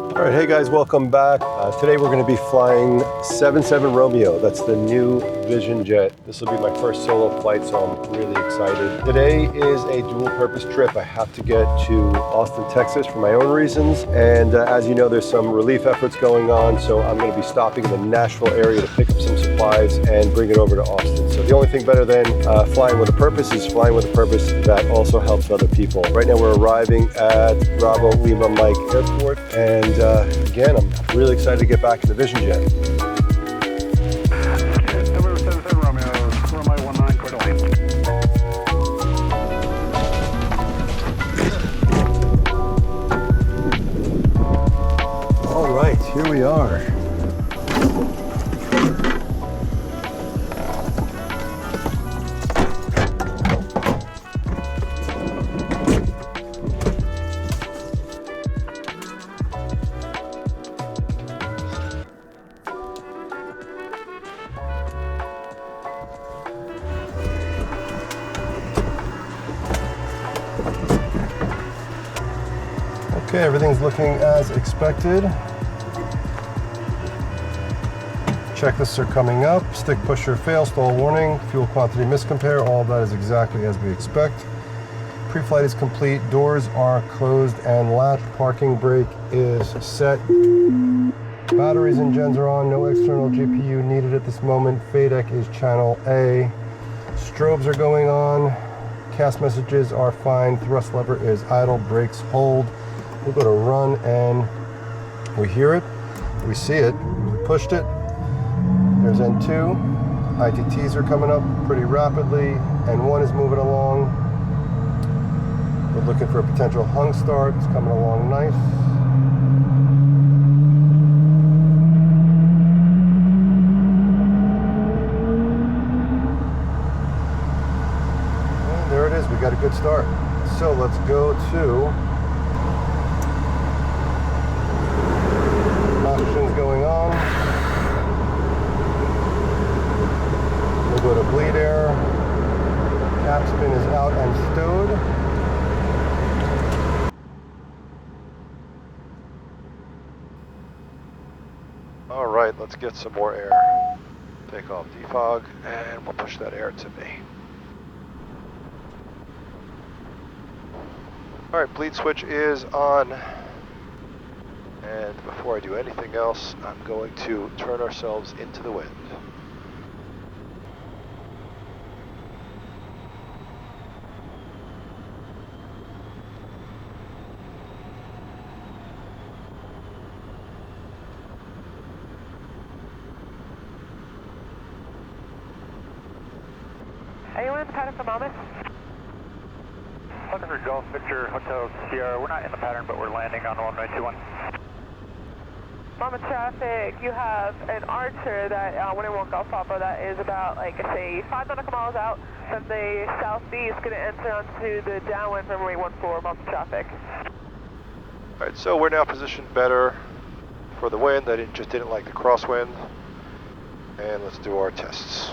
All right, hey guys, welcome back. Today we're going to be flying 77 Romeo. That's the new VisionJet. This will be my first solo flight, so I'm really excited. Today is a dual-purpose trip. I have to get to Austin, Texas for my own reasons, and as you know, there's some relief efforts going on, so I'm going to be stopping in the Nashville area to pick up some supplies and bring it over to Austin. So the only thing better than flying with a purpose is flying with a purpose that also helps other people. Right now we're arriving at Bravo Lima Mike Airport, and again, I'm really excited to get back in the VisionJet. November 77 Romeo, runway 19, clear to land. All right, here we are. Okay, everything's looking as expected. Checklists are coming up. Stick pusher fail, stall warning, fuel quantity miscompare. All of that is exactly as we expect. Pre-flight is complete. Doors are closed and latched. Parking brake is set. Batteries and gens are on. No external GPU needed at this moment. FADEC is channel A. Strobes are going on. CAS messages are fine. Thrust lever is idle. Brakes hold. We'll go to run and we hear it, we see it, we pushed it. There's N2, ITTs are coming up pretty rapidly, N1 is moving along. We're looking for a potential hung start, it's coming along nice. And there it is, we got a good start. So let's go to going on. We'll go to bleed air. Cap spin is out and stowed. All right, let's get some more air. Take off defog and we'll push that air to me. All right, bleed switch is on. And before I do anything else, I'm going to turn ourselves into the wind. Are you in the pattern for Monmouth? Looking for Golf Victor Hotel Sierra. We're not in the pattern, but we're landing on runway 21. Monmouth traffic, you have an Archer that 181 Golf Papa that is about, like, say, 5 nautical miles out from the southeast, going to enter onto the downwind from runway 14, Monmouth traffic. All right, so we're now positioned better for the wind. I just didn't like the crosswind. And let's do our tests.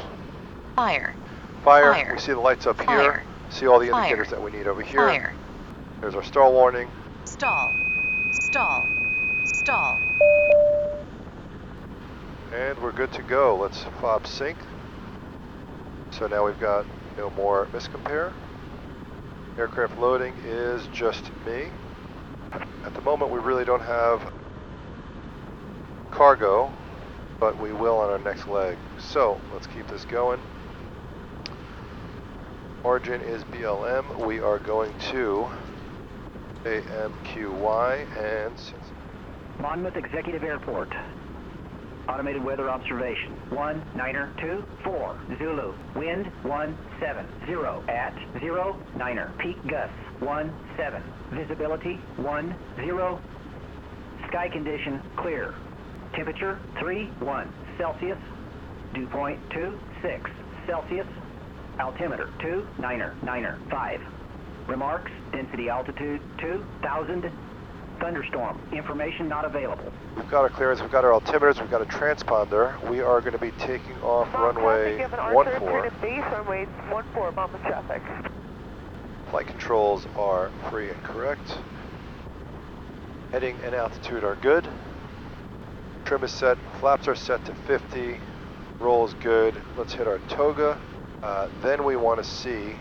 Fire. Fire. Fire. We see the lights up Fire. here. See all the Fire. indicators that we need over here. Fire. There's our stall warning. Stall. Stall. Stall. And we're good to go. Let's fob sync. So now we've got no more miscompare. Aircraft loading is just me. At the moment we really don't have cargo, but we will on our next leg. So let's keep this going. Origin is BLM. We are going to AMQY and Monmouth Executive Airport. Automated weather observation. 1-9er-2-4. Zulu. Wind 170 at 0-9er. Peak gusts 17. Visibility 10. Sky condition clear. Temperature 31 Celsius. Dew point 26 Celsius. Altimeter 29er 5. Remarks, density altitude 2,000. Thunderstorm, information not available. We've got our clearance, we've got our altimeters, we've got a transponder. We are going to be taking off runway 14. Base runway 14, Monmouth traffic. Flight controls are free and correct. Heading and altitude are good. Trim is set, flaps are set to 50. Roll is good. Let's hit our toga. Then we want to see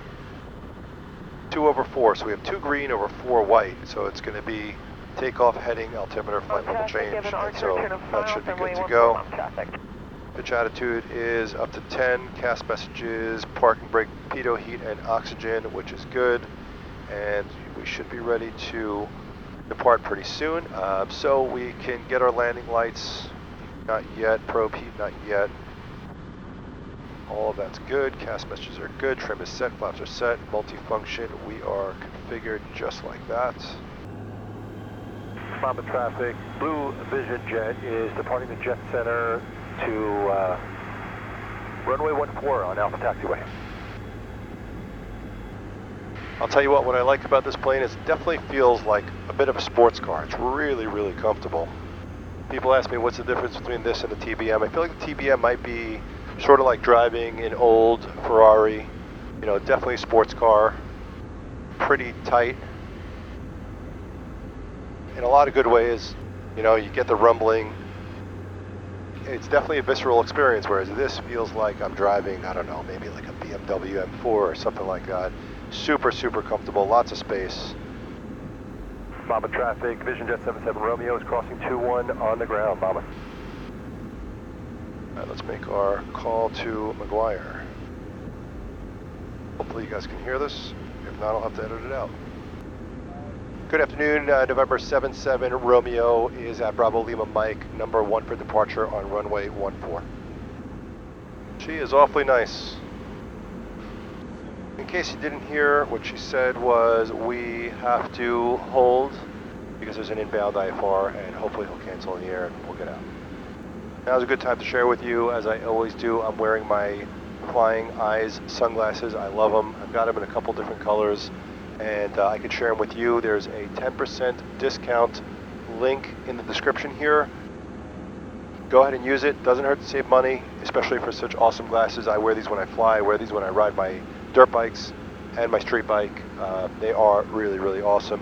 2/4. So we have 2 green over 4 white. So it's going to be takeoff, heading, altimeter, flight level change. And so that should be good to go. Pitch attitude is up to 10. Cast messages, park and brake, pitot, heat, and oxygen, which is good. And we should be ready to depart pretty soon. So we can get our landing lights. Not yet. Probe heat, not yet. All of that's good. Cast messages are good. Trim is set. Flaps are set. Multifunction. We are configured just like that. Mamba traffic. Blue VisionJet is departing the jet center to runway 14 on Alpha Taxiway. I'll tell you what I like about this plane is it definitely feels like a bit of a sports car. It's really, really comfortable. People ask me what's the difference between this and the TBM. I feel like the TBM might be sort of like driving an old Ferrari, you know, definitely a sports car, pretty tight. In a lot of good ways, you know, you get the rumbling. It's definitely a visceral experience, whereas this feels like I'm driving, I don't know, maybe like a BMW M4 or something like that. Super, super comfortable, lots of space. Mamba traffic, VisionJet 77 Romeo is crossing 21 on the ground, Mamba. All right, let's make our call to McGuire. Hopefully you guys can hear this. If not, I'll have to edit it out. Good afternoon, November 77 Romeo is at Bravo Lima Mike, number 1 for departure on runway 14. She is awfully nice. In case you didn't hear, what she said was we have to hold because there's an inbound IFR and hopefully he'll cancel in the air and we'll get out. Now's a good time to share with you, as I always do. I'm wearing my Flying Eyes sunglasses. I love them. I've got them in a couple different colors. And I can share them with you. There's a 10% discount link in the description here. Go ahead and use it. Doesn't hurt to save money, especially for such awesome glasses. I wear these when I fly. I wear these when I ride my dirt bikes and my street bike. They are really, really awesome.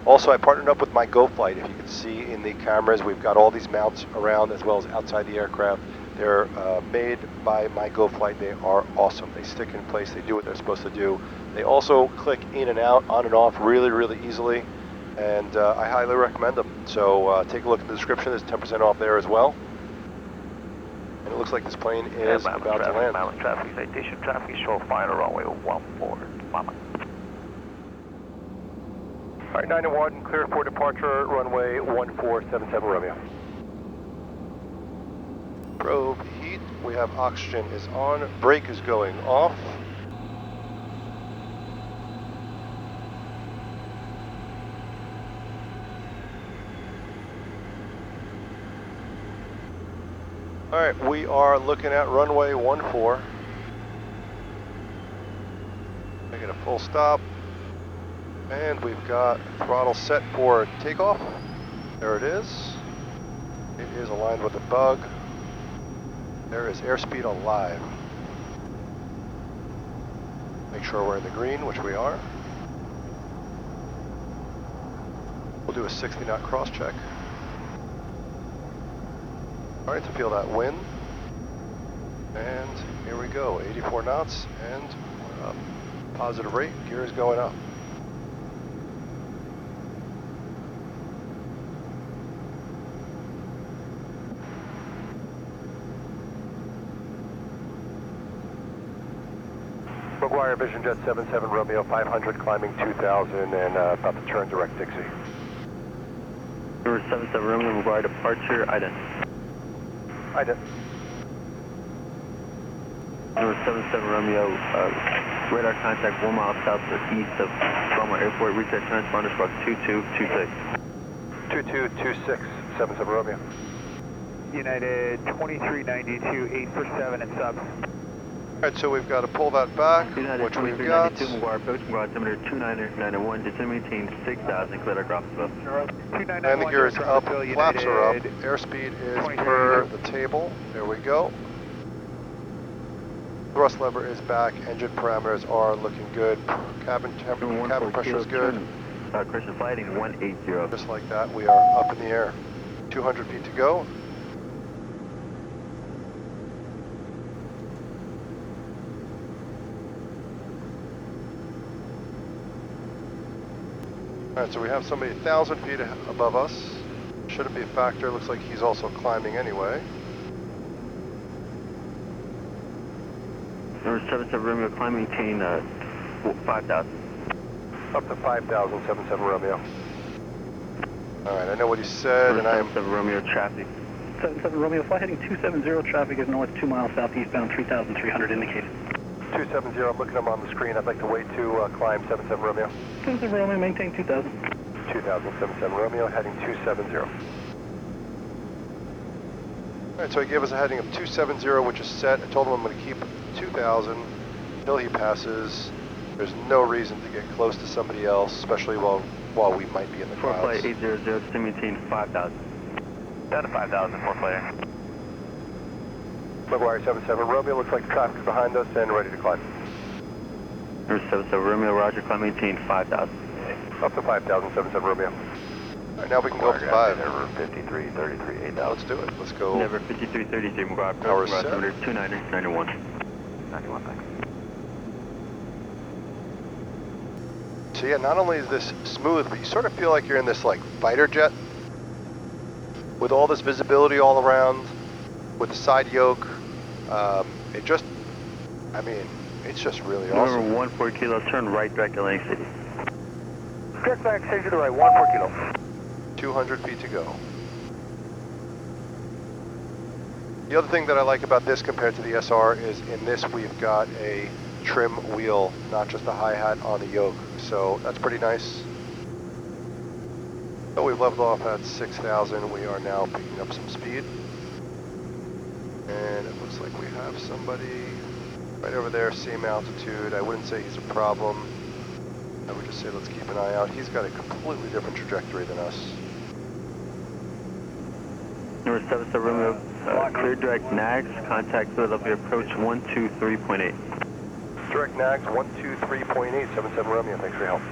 Also, I partnered up with my GoFlight. If you can see in the cameras, we've got all these mounts around as well as outside the aircraft. They're made by my GoFlight. They are awesome. They stick in place. They do what they're supposed to do. They also click in and out, on and off really, really easily. And I highly recommend them. So take a look in the description. There's 10% off there as well. And it looks like this plane is about to land. Mountain traffic, citation traffic, show final runway 14, Mama. All right, 9 and 1, clear for departure, runway 1477 Romeo. Probe heat, we have oxygen is on, brake is going off. All right, we are looking at runway 14. Making a full stop. And we've got throttle set for takeoff. There it is. It is aligned with the bug. There is airspeed alive. Make sure we're in the green, which we are. We'll do a 60 knot cross check. All right, to feel that wind. And here we go, 84 knots, and we're up. Positive rate, gear is going up. McGuire, VisionJet 77 Romeo 500, climbing 2000 and about to turn direct Dixie. Number 77 Romeo, McGuire departure, ident. Ident. Number 77 Romeo, radar contact 1 mile southeast of Baltimore Airport, reach that transponder squawk 2226. 2226, 77 Romeo. United 2392, 8 for 7 and sub. All right, so we've got to pull that back, which we've got. McGuire approach, McGuire altimeter 29991, descend maintain 6000, clear our above. And the gear is up, flaps are up, airspeed is per the table. There we go. Thrust lever is back, engine parameters are looking good. Cabin pressure is good. Christian flight heading 180. Just like that, we are up in the air. 200 feet to go. Alright, so we have somebody 1,000 feet above us. Shouldn't be a factor. Looks like he's also climbing anyway. Number 77 Romeo, climbing maintain 5,000. Up to 5,000, 77 Romeo. Alright, I know what he said, and I am... 77 Romeo, traffic. 77 Romeo, flight heading 270, traffic is north 2 miles southeastbound, 3,300 indicated. 270, I'm looking at him on the screen. I'd like to wait to climb 77 Romeo. 77 Romeo, maintain 2,000. 2,000, 77 Romeo, heading 270. Alright, so he gave us a heading of 270, which is set. I told him I'm going to keep 2,000 until he passes. There's no reason to get close to somebody else, especially while we might be in the For clouds. flight 800 to maintain 5,000. Down to 5,000 for flight. McGuire 77 Romeo, looks like traffic is behind us and ready to climb. Number 77 Romeo, roger, climb maintain 5,000. Up to 5,000, 77 Romeo. Alright, now we can go up to 5. Never 53, 33, 8,000. Now let's do it. Let's go. Never 5333, McGuire, Power approach, set. altimeter 290, 91. 91, thanks. So yeah, not only is this smooth, but you sort of feel like you're in this like fighter jet with all this visibility all around, with the side yoke. It just, I mean, it's just really awesome. Number 14 kilo, turn right direct Atlantic City. Direct back, stage to the right, 14 kilo. 200 feet to go. The other thing that I like about this compared to the SR is in this we've got a trim wheel, not just a hi-hat on the yoke. So that's pretty nice. So we've leveled off at 6,000. We are now picking up some speed. And it looks like we have somebody right over there, same altitude. I wouldn't say he's a problem. I would just say let's keep an eye out. He's got a completely different trajectory than us. Number 77 Romeo, clear direct nags, contact Philadelphia approach 123.8. Direct nags, 123.8, 77 Romeo, thanks for your help.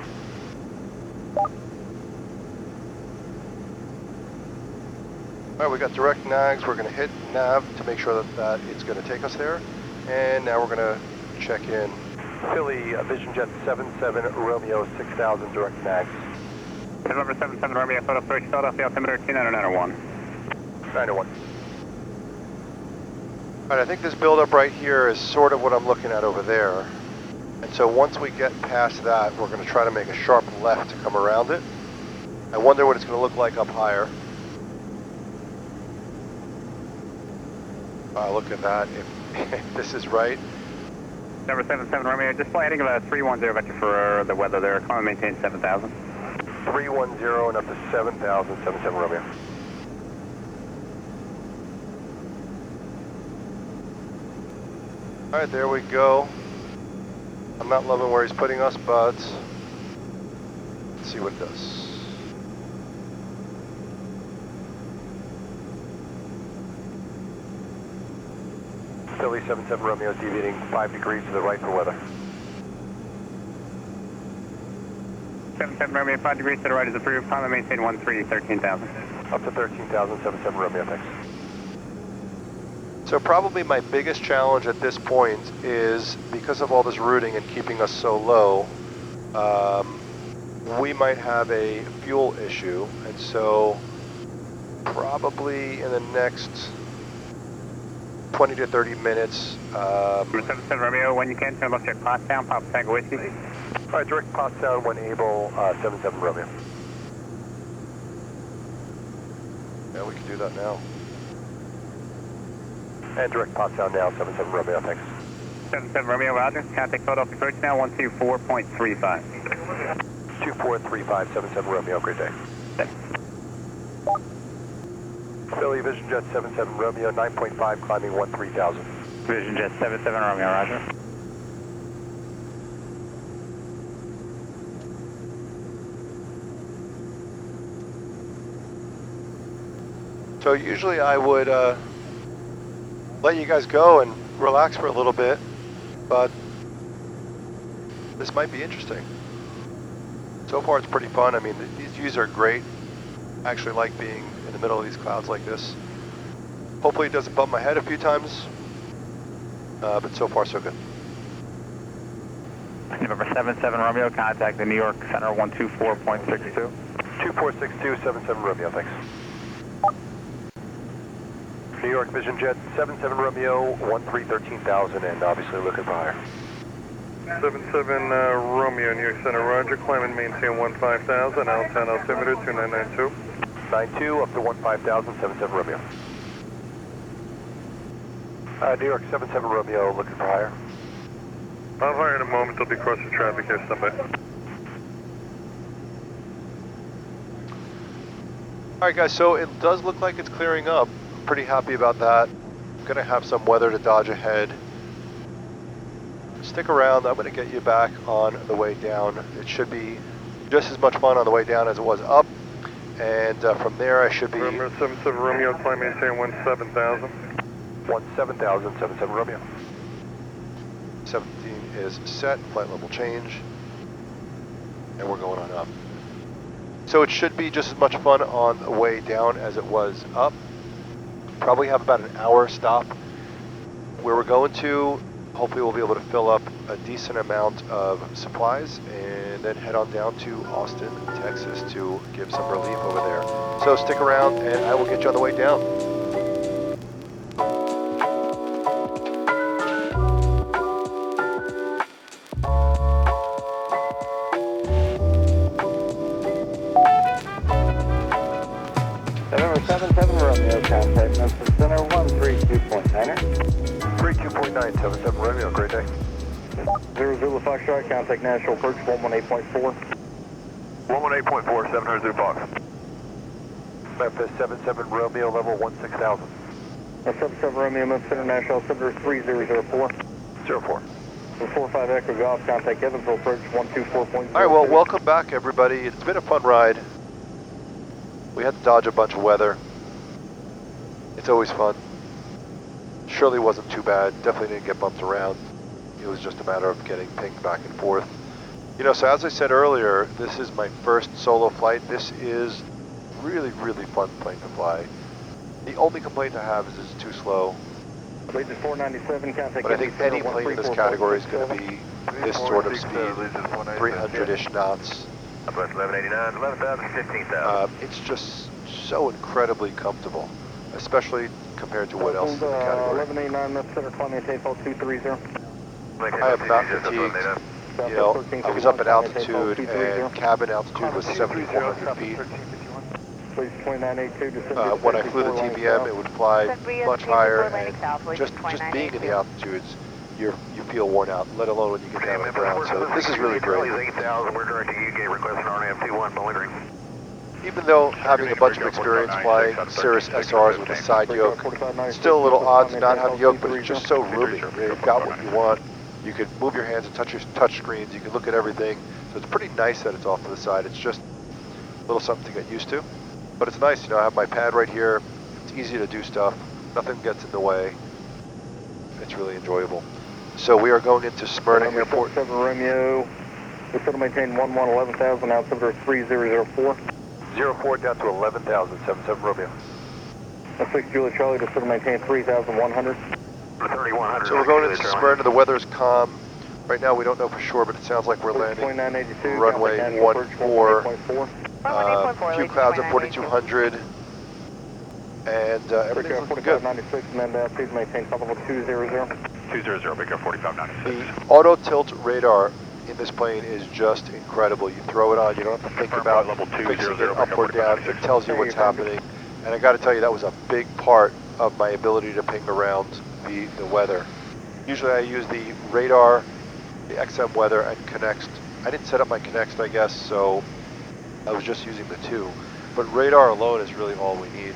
Alright, we got direct nags. We're going to hit nav to make sure that it's going to take us there. And now we're going to check in. Philly, VisionJet 77 Romeo, 6,000 direct nags. Number 77 Romeo, Philadelphia, altimeter 291. 901. Alright, I think this buildup right here is sort of what I'm looking at over there. And so once we get past that, we're going to try to make a sharp left to come around it. I wonder what it's going to look like up higher. Look at that. If this is right. Number 77 Romeo, just fly heading about 310 vector for the weather there. Climb and maintain 7,000. 310 and up to 7,000, 77 Romeo. Alright, there we go. I'm not loving where he's putting us, but let's see what it does. Philly 77 Romeo deviating 5 degrees to the right for weather. 77 Romeo, 5 degrees to the right is approved. Climb and maintain 13,000. Up to 13,000, 77 Romeo, thanks. So probably my biggest challenge at this point is because of all this routing and keeping us so low, we might have a fuel issue, and so probably in the next 20 to 30 minutes. 77 Romeo, when you can, turn left at Pottstown, Papa Tango Whiskey. Alright, direct Pottstown when able, 77 Romeo. Yeah, we can do that now. And direct Pottstown now, 77 Romeo, thanks. 77 Romeo, roger. Contact Philadelphia approach now, 124.35. 2435, 77 Romeo, great day. Thanks. Philly, VisionJet 77 Romeo, 9.5, climbing 13,000. VisionJet 77 Romeo, roger. So usually I would let you guys go and relax for a little bit, but this might be interesting. So far it's pretty fun. I mean, these views are great. I actually like being in the middle of these clouds like this. Hopefully it doesn't bump my head a few times, but so far so good. November 77 Romeo, contact the New York Center 124.62. 2462, 77 Romeo, thanks. New York VisionJet 77 Romeo, 1313,000, and obviously looking for higher. 77 Romeo, New York Center, roger, climb and maintain 15,000, Altown altimeter 2992. 92 up to 15,000, 77 Romeo. New York 77 Romeo, looking for higher. I'll hire in a moment, they'll be crossing traffic here, somebody. Alright guys, so it does look like it's clearing up. I'm pretty happy about that. I'm going to have some weather to dodge ahead. Stick around, I'm going to get you back on the way down. It should be just as much fun on the way down as it was up. And from there I should be... Remember 77 Romeo, climb maintain 17,000. 17,000, 77 Romeo. 17 is set, flight level change. And we're going on up. So it should be just as much fun on the way down as it was up. Probably have about an hour stop where we're going to. Hopefully we'll be able to fill up a decent amount of supplies and then head on down to Austin, Texas to give some relief over there. So stick around and I will get you on the way down. November 77 Romeo, contact Memphis Center 132.9er. 32.9, 77 Romeo, great day. 0 Zulu Foxtrot, contact National Approach 118.4. 118.4, 700 Zulu Fox. Memphis 77 Romeo, level 16,000. 77 Romeo, Memphis International, altimeter 3004. 04. 45 Echo Golf, contact Evansville Approach 124.0. Alright, well welcome back everybody. It's been a fun ride. We had to dodge a bunch of weather. It's always fun. Surely wasn't too bad. Definitely didn't get bumped around. It was just a matter of getting pinged back and forth. You know, so as I said earlier, this is my first solo flight. This is really, really fun plane to fly. The only complaint I have is it's too slow. But I think any plane in this category is going to be this sort of speed, 300-ish knots. Southwest 1189, 11,000, 15,000. It's just so incredibly comfortable, especially compared to what else is in the category. 1189, Memphis Center, climb maintain 230. I am not fatigued. You know, I was up at altitude and cabin altitude was 7,400 feet. When I flew the TBM, it would fly much higher, and just being in the altitudes, you feel worn out, let alone when you get down on the ground. So this is really great. We're directing UK request an RNAV21 monitoring. Even though having a bunch of experience flying Cirrus SRs with a side yoke, it's still a little odd to not have a yoke, but it's just so roomy. You've got what you want. You can move your hands and touch your touch screens. You can look at everything. So it's pretty nice that it's off to the side. It's just a little something to get used to. But it's nice, you know, I have my pad right here. It's easy to do stuff. Nothing gets in the way. It's really enjoyable. So we are going into Smyrna Airport. 7 Romeo, we're still maintain 11,000, altimeter 3004. 04 down to 11,000, 77 Romeo. 6 Julia Charlie, just still maintain 3,100. 3,100. So we're going into Smyrna. The weather is calm. Right now we don't know for sure, but it sounds like we're landing runway 14. Few clouds at 4,200. And everything's looking good. 4596, and then please maintain top level 200. 200, big air 4596. The auto tilt radar in this plane is just incredible. You throw it on, you don't have to think about fixing it up or down. It tells you what's happening. And I got to tell you, that was a big part of my ability to ping around the weather. Usually I use the radar, the XM weather, and Connext. I didn't set up my Connext, I guess, so I was just using the two. But radar alone is really all we need.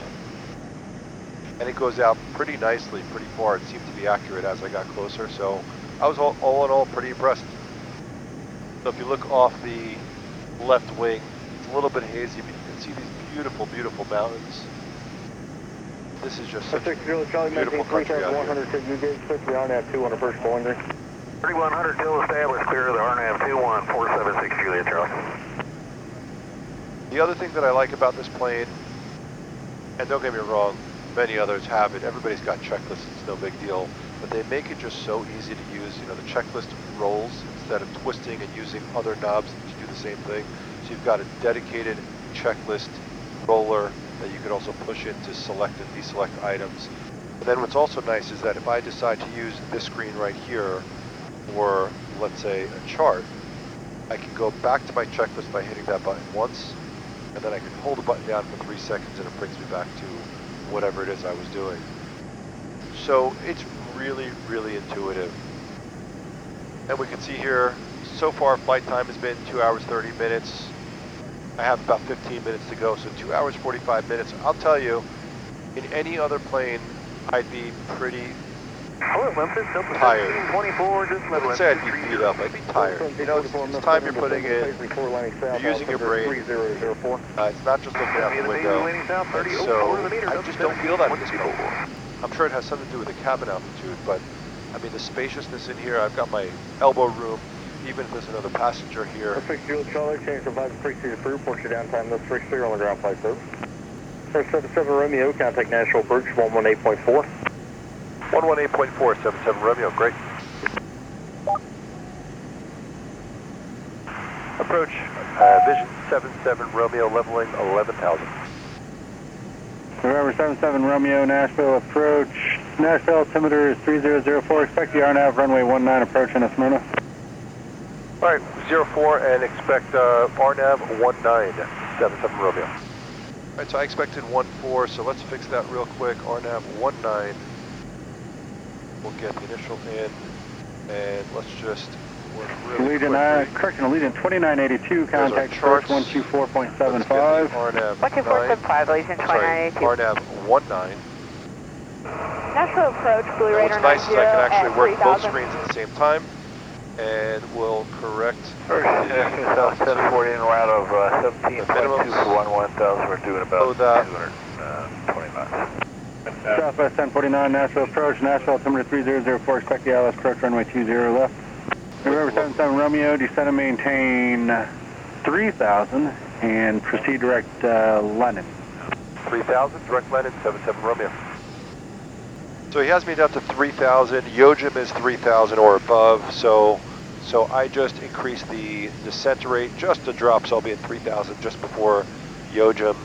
And it goes out pretty nicely, pretty far. It seemed to be accurate as I got closer, so I was all in all pretty impressed. So if you look off the left wing, it's a little bit hazy, but you can see these beautiful, beautiful mountains. This is just such a beautiful country out here. 200 first Bowling Green. 3,100 still established, clear of the RNAV 21, 476 Julia Charlie. The other thing that I like about this plane, and don't get me wrong, many others have it, everybody's got checklists, it's no big deal, but they make it just so easy to use. You know, the checklist rolls instead of twisting and using other knobs to do the same thing. So you've got a dedicated checklist roller that you could also push in to select and deselect items. And then what's also nice is that if I decide to use this screen right here for, let's say, a chart, I can go back to my checklist by hitting that button once, and then I can hold the button down for 3 seconds and it brings me back to whatever it is I was doing. So it's really, really intuitive. And we can see here, so far flight time has been 2 hours 30 minutes. I have about 15 minutes to go, so 2 hours 45 minutes. I'll tell you, in any other plane, I'd be pretty tired. 24, just I wouldn't say I'd be beat up, I'd be tired. You know, it's time you're putting in, you're using your brain. It's not just looking out the window. And so I just don't feel that in this plane. I'm sure it has something to do with the cabin altitude, but I mean the spaciousness in here, I've got my elbow room, even if there's another passenger here. Perfect, Juliet Charlie, change provides pre-seated approved, report your downtime, no 3-clear on the ground flight service. 77 Romeo, contact National Approach 118.4. 118.4, 77 Romeo, great. Approach, Vision 77 Romeo, leveling 11,000. November 77 Romeo, Nashville approach. Nashville altimeter is 3004, expect the RNAV runway 19 approach in Smyrna. All right, 04 and expect RNAV 19, 77 Romeo. All right, so I expected 14, so let's fix that real quick. RNAV 19. We'll get the initial in, and let's just work really quickly. Lead-in 2982, contact approach 124.75. RNAV 124.75, Legion 2982. RNAV 19. National approach, Blue Raider 90 What's nice is I can actually work both 3000. screens at the same time, and we'll correct. South 1040 in route of 17.2 for 11,000. We're doing about 220 knots. Southwest 1049, Nashville approach, Nashville altimeter 3004, expect the ILS approach runway 20 left. November 77 Romeo, descend and maintain 3000 and proceed direct London. 3000, direct London, 77 Romeo. So he has me down to 3000, Yojim is 3000 or above, so I just increased the descent rate just a drop, so I'll be at 3000 just before Yojim,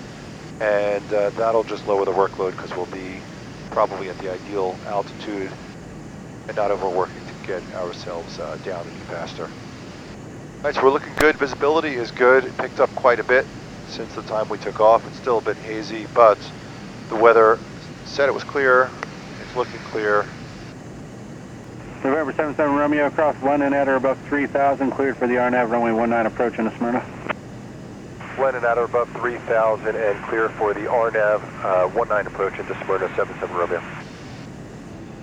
and that'll just lower the workload because we'll be probably at the ideal altitude and not overworking to get ourselves down any faster. All right, so we're looking good. Visibility is good. It picked up quite a bit since the time we took off. It's still a bit hazy, but the weather said it was clear. It's looking clear. November 77 Romeo, across London at or above 3000, cleared for the RNAV runway 19 approach into Smyrna. London at or above 3000 and clear for the RNAV 19 approach into Smyrna, 77 Romeo.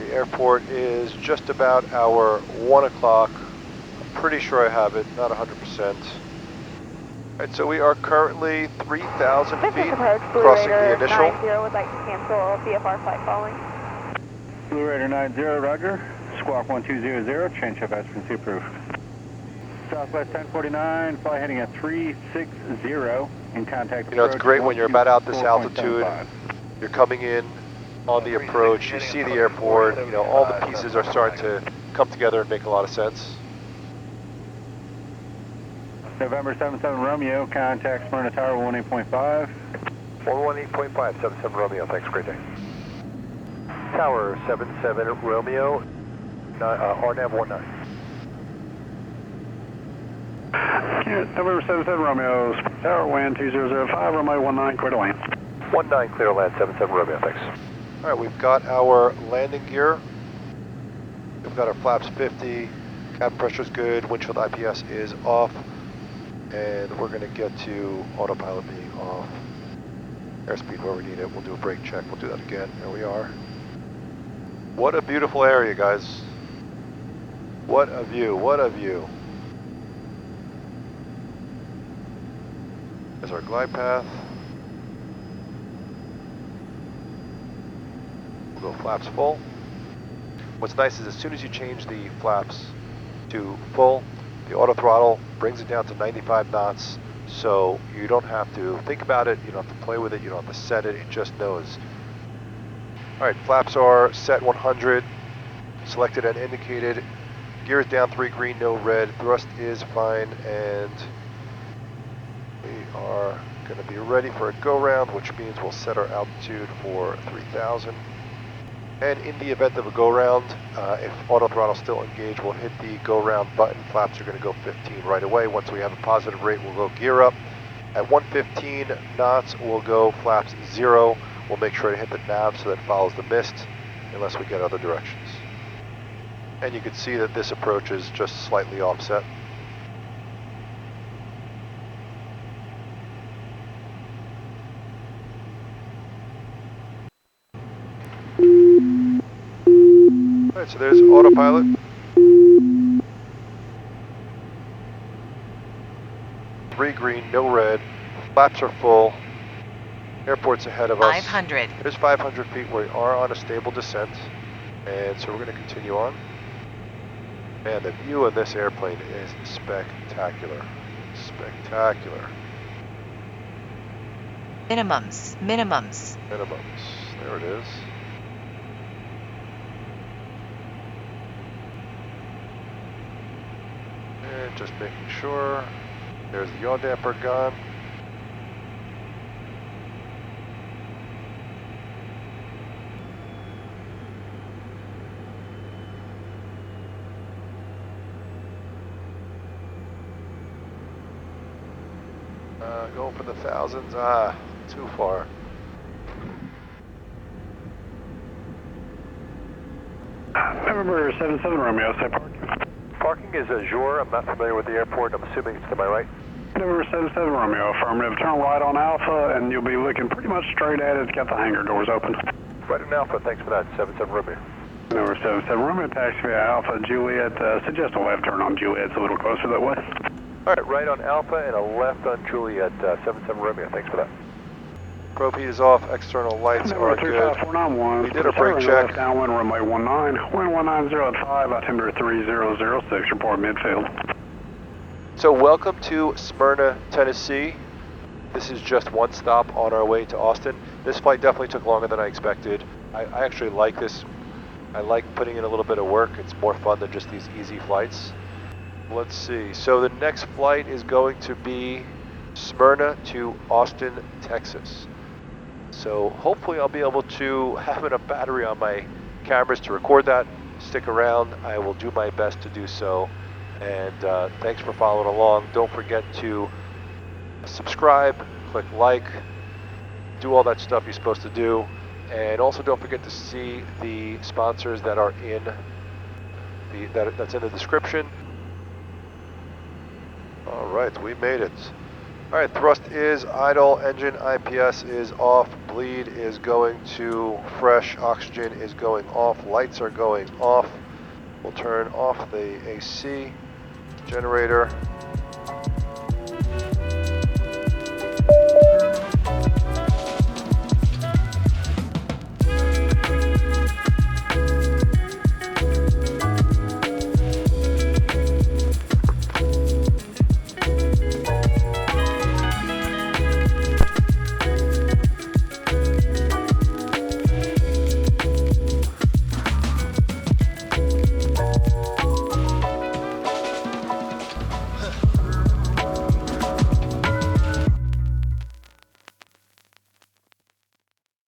The airport is just about our 1 o'clock. I'm pretty sure I have it, not 100%. Alright, so we are currently 3,000 feet, crossing the initial. 90 would like to cancel VFR flight following. Blue Raider 90, roger. Squawk 1200, change of frequency approved. Southwest 1049, fly heading at 360 in contact. You know, it's great when you're about out this altitude, you're coming in on the approach, you see the airport, you know, all the pieces are starting to come together and make a lot of sense. November 77 Romeo, contact Smyrna Tower 18.5. 118.5, 77 Romeo, thanks, great day. Tower 77 Romeo, RNAV 19. November 77 Romeo, Tower wind 2005, runway 19, clear to land. 19, clear to land, 77 Romeo, thanks. All right, we've got our landing gear. We've got our flaps 50, cabin pressure's good, windshield IPS is off, and we're gonna get to autopilot being off. Airspeed where we need it, we'll do a brake check, we'll do that again, there we are. What a beautiful area, guys. What a view, what a view. There's our glide path. We'll go flaps full. What's nice is as soon as you change the flaps to full, the auto throttle brings it down to 95 knots, So you don't have to think about it, you don't have to play with it, you don't have to set it, it just knows. Alright, flaps are set 100, selected and indicated, gears down 3 green, no red, thrust is fine, and we are going to be ready for a go round, which means we'll set our altitude for 3,000. And in the event of a go round, if auto throttle still engaged, we'll hit the go round button. Flaps are going to go 15 right away. Once we have a positive rate, we'll go gear up. At 115 knots, we'll go flaps 0. We'll make sure to hit the nav so that it follows the mist, unless we get other directions. And you can see that this approach is just slightly offset. Alright, so there's autopilot. Three green, no red. Flaps are full. Airport's ahead of us. 500. There's 500 feet. We are on a stable descent. And so we're going to continue on. Man, the view of this airplane is spectacular. Spectacular. Minimums. Minimums. Minimums. There it is. And just making sure. There's the yaw damper gone. Going for the thousands. Too far. November 77 Romeo, say parking. Parking is Azure. I'm not familiar with the airport. I'm assuming it's to my right. November 77 Romeo, affirmative. Turn right on Alpha, and you'll be looking pretty much straight at it. It's got the hangar doors open. Right on Alpha. Thanks for that. 77 Romeo. November 77 Romeo, taxi via Alpha, Juliet. Suggest a left turn on Juliet. It's a little closer that way. All right, right on Alpha and a left on Juliet, 77 Romeo. Thanks for that. Probe heat is off. External lights are good. We did a brake check. Downwind runway 19. Wind 190 at 5. Altimeter 3006. Report midfield. So welcome to Smyrna, Tennessee. This is just one stop on our way to Austin. This flight definitely took longer than I expected. I actually like this. I like putting in a little bit of work. It's more fun than just these easy flights. Let's see. So the next flight is going to be Smyrna to Austin, Texas. So hopefully I'll be able to have enough battery on my cameras to record that. Stick around. I will do my best to do so. And thanks for following along. Don't forget to subscribe, click like, do all that stuff you're supposed to do. And also don't forget to see the sponsors that are in that's in the description. All right, we made it. All right, thrust is idle, engine IPS is off, bleed is going to fresh, oxygen is going off, lights are going off. We'll turn off the AC generator.